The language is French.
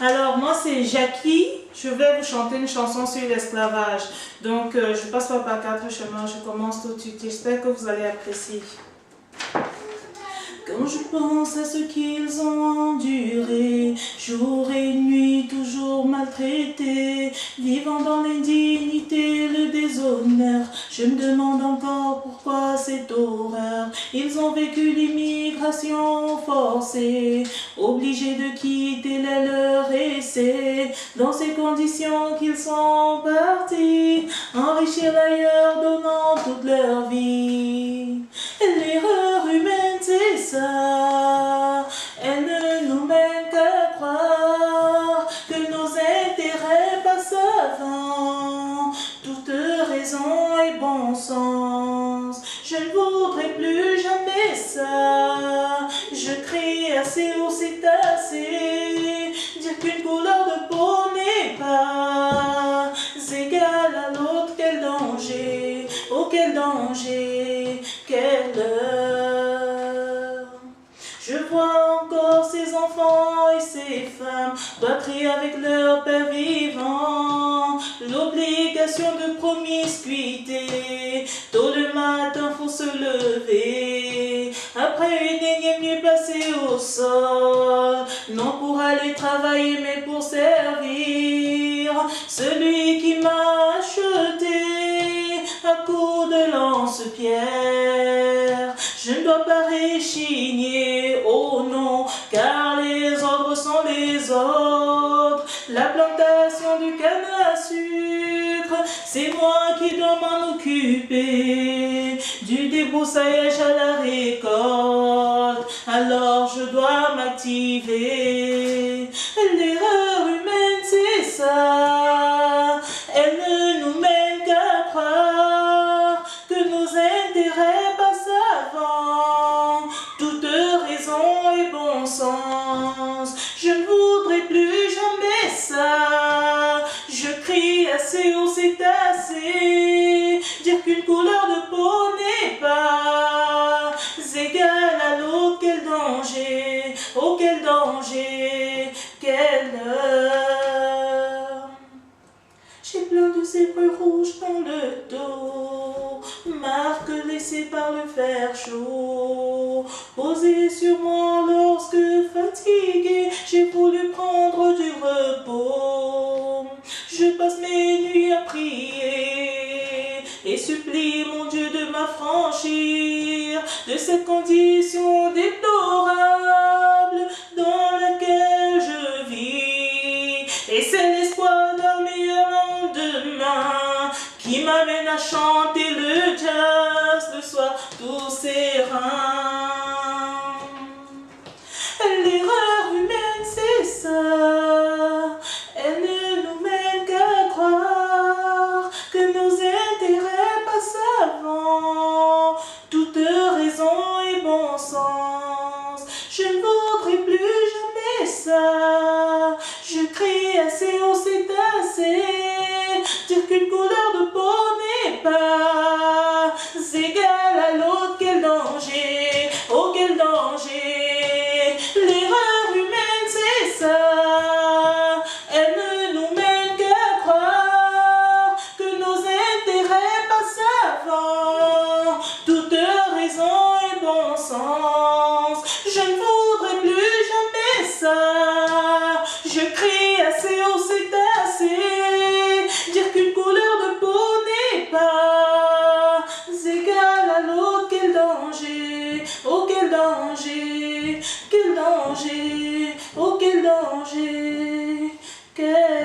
Alors, moi, c'est Jackie. Je vais vous chanter une chanson sur l'esclavage. Donc, je passe pas par 4 chemins. Je commence tout de suite. J'espère que vous allez apprécier. Quand je pense à ce qu'ils ont enduré, jour et nuit toujours maltraités, vivant dans l'indignité, le déshonneur, je me demande encore pourquoi cette horreur. Ils ont vécu l'immigration forcée, obligés de quitter les leurs essais, dans ces conditions qu'ils sont partis, enrichir l'ailleurs, donnant toute leur vie. L'erreur humaine, c'est ça, elle ne nous mène qu'à croire que nos intérêts passent avant toute raison et bon sens. Je ne voudrais plus jamais ça, je crie assez haut, c'est assez, dire qu'une couleur de peau n'est pas égale à l'autre, quel danger, oh quel danger, quelle heure. Je vois encore ces enfants et ces femmes battre avec leur père vivant, l'obligation de promiscuité, tôt le matin faut se lever, après une énième nuit passée au sol, non pour aller travailler mais pour servir celui qui m'a acheté à coups de lance-pierre. Je ne dois pas réchigner, oh non, car les ordres sont les ordres. La plantation du canne à sucre, c'est moi qui dois m'en occuper. Du débroussaillage à la récolte, alors je dois m'activer. L'erreur humaine, c'est ça, elle ne nous mène qu'à croire que nos intérêts passent avant toute raison et bon sens. Je ne voudrais plus jamais ça, je crie assez haut, c'est assez, dire qu'une couleur de peau n'est pas égale à l'autre, quel danger, oh quel danger, quelle heure. J'ai plein de zèbres rouges dans le dos, marque laissée par le fer chaud, posée sur moi lorsque fatigué, j'ai voulu prendre du repos. Je passe mes nuits à prier et supplie mon Dieu de m'affranchir de cette condition déplorable dans laquelle je vis. Et c'est l'espoir d'un meilleur lendemain qui m'amène à chanter le jazz le soir tout serein. L'erreur humaine, c'est ça, elle ne nous mène qu'à croire que nos intérêts passent avant toute raison et bon sens. Je ne voudrais plus jamais ça, je crie assez haut, c'est assez, dire qu'une couleur de peau n'est pas égale à l'autre, quel danger, oh quel danger. L'erreur humaine, c'est ça, elle ne nous mène qu'à croire que nos intérêts passent avant toute raison et bon sens. Je ne voudrais plus jamais ça, je crie assez haut, c'est assez, dire qu'une couleur de peau n'est pas égale à l'autre, quel danger, oh quel danger, quel danger, oh quel danger, quel